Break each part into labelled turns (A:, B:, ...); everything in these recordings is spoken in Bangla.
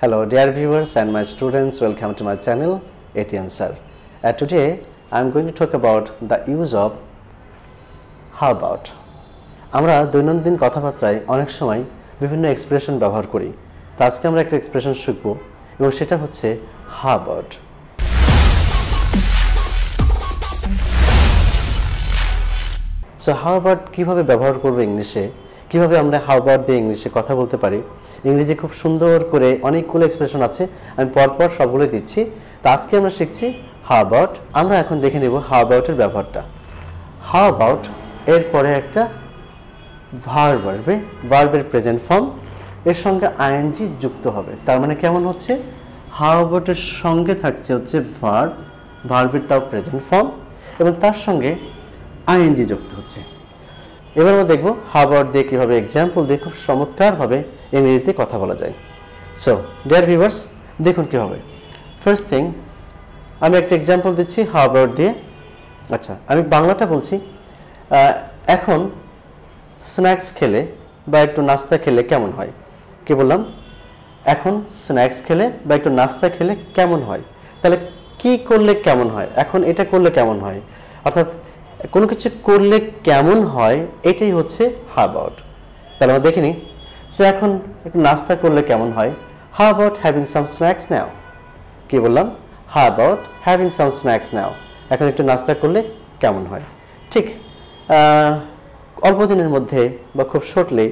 A: Hello dear viewers and my students, welcome to my channel ATM Sir. Today I am going to talk about the use of how about. আমরা দৈনন্দিন কথাবার্তায় অনেক সময় বিভিন্ন এক্সপ্রেশন ব্যবহার করি। তো আজকে আমরা একটা এক্সপ্রেশন শিখব এবং সেটা হচ্ছে how about. So how about কিভাবে ব্যবহার করব ইংলিশে, কিভাবে আমরা how about দিয়ে ইংলিশে কথা বলতে পারি। ইংরেজি খুব সুন্দর করে অনেকগুলো এক্সপ্রেশন আছে, আমি পরপর সবগুলো দিচ্ছি। তো আজকে আমরা শিখছি how about। আমরা এখন দেখে নেব how about এর ব্যবহারটা। how about এর পরে একটা ভার্ব আসবে, ভার্বের প্রেজেন্ট ফর্ম, এর সঙ্গে আইএনজি যুক্ত হবে। তার মানে কেমন হচ্ছে, how about এর সঙ্গে থাকছে হচ্ছে ভার্ব, ভার্বের তাও প্রেজেন্ট ফর্ম এবং তার সঙ্গে আইএনজি যুক্ত হচ্ছে। এবার আমরা দেখব how about দিয়ে কীভাবে এক্সাম্পল দিয়ে খুব চমৎকারভাবে ইংরেজিতে কথা বলা যায়। সো ডিয়ার ভিউয়ার্স, দেখুন কীভাবে। ফার্স্ট থিং, আমি একটা এক্সাম্পল দিচ্ছি how about দিয়ে। আচ্ছা, আমি বাংলাটা বলছি। এখন স্ন্যাক্স খেলে বা একটু নাস্তা খেলে কেমন হয়? কি বললাম? এখন স্ন্যাক্স খেলে বা একটু নাস্তা খেলে কেমন হয়? তাহলে কি করলে কেমন হয়, এখন এটা করলে কেমন হয়, অর্থাৎ কোনো কিছু করলে কেমন হয় এটাই হচ্ছে how about। তাহলে আমরা দেখে নিই। সো এখন একটু নাস্তা করলে কেমন হয়, how about having some snacks now। কি বললাম? how about having some snacks now। এখন একটু নাস্তা করলে কেমন হয়। ঠিক অল্প দিনের মধ্যে বা খুব শর্টলি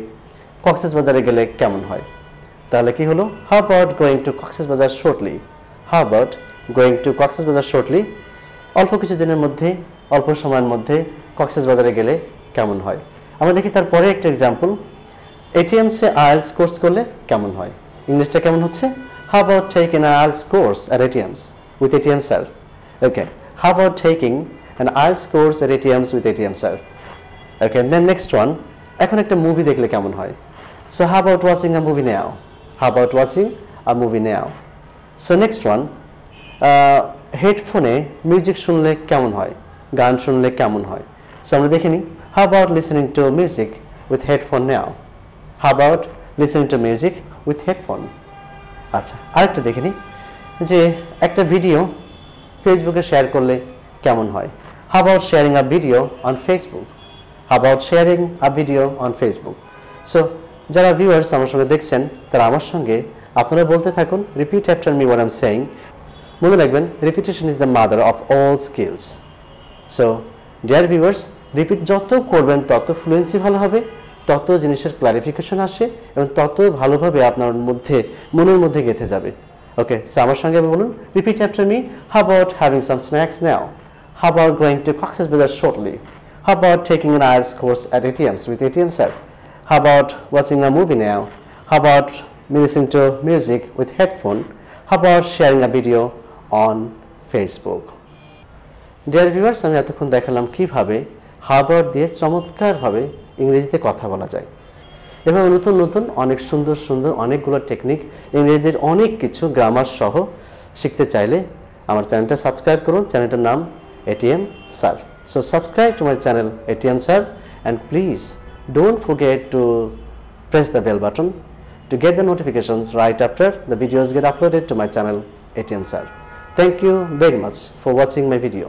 A: কক্সবাজারে গেলে কেমন হয়। তাহলে কি হলো, how about going to Cox's Bazar shortly। how about going to Cox's Bazar shortly, অল্প কিছু দিনের মধ্যে, অল্প সময়ের মধ্যে কক্সবাজারে গেলে কেমন হয়। আমরা দেখি তারপরে একটা এক্সাম্পল, এটিএমসে আইএলটিএস কোর্স করলে কেমন হয়। ইংলিশটা কেমন হচ্ছে, how about taking an IELTS course at ATMs with ATM Sir। Okay, how about taking an IELTS course at ATMs with ATM Sir। Okay, then next one, এখন একটা মুভি দেখলে কেমন হয়। So how about watching a movie now। how about watching a movie now। So next one, হেডফোনে মিউজিক শুনলে কেমন হয়, গান শুনলে কেমন হয়। সো আমরা দেখে নিই, how about listening to music with headphone now। how about listening to music with headphone। আচ্ছা, আরেকটা দেখে নিই, যে একটা ভিডিও ফেসবুকে শেয়ার করলে কেমন হয়। how about sharing a video on Facebook। how about sharing a video on Facebook। So যারা ভিউয়ার্স আমার সঙ্গে দেখছেন তারা আমার সঙ্গে আপনারা বলতে থাকুন, repeat after me what I'm saying। মনে রাখবেন, repetition is the mother of all skills. So dear viewers, repeat যত করবেন তত ফ্লুয়েন্সি ভালো হবে, তত জিনিসের ক্লারিফিকেশন আসে এবং তত ভালোভাবে আপনার মধ্যে মনের মধ্যে গেঁথে যাবে। ওকে, সো আমার সঙ্গে বলুন, repeat after me, how about having some snacks now। how about going to Cox's Bazar shortly। how about taking an IELTS course at ATMs with ATM Sir। how about watching a movie now। how about listening to music with headphone। how about sharing a video on Facebook। Dear viewers, আমি এতক্ষণ দেখালাম কিভাবে how about দিয়ে চমৎকারভাবে ইংরেজিতে কথা বলা যায় এবং নতুন নতুন অনেক সুন্দর সুন্দর অনেকগুলো টেকনিক, ইংরেজির অনেক কিছু গ্রামার সহ শিখতে চাইলে আমার চ্যানেলটা সাবস্ক্রাইব করুন। চ্যানেলটার নাম ATM Sir। So subscribe to my channel ATM Sir and please don't forget to press the bell button to get the notifications right after the videos get uploaded to my channel ATM Sir। Thank you very much for watching my video.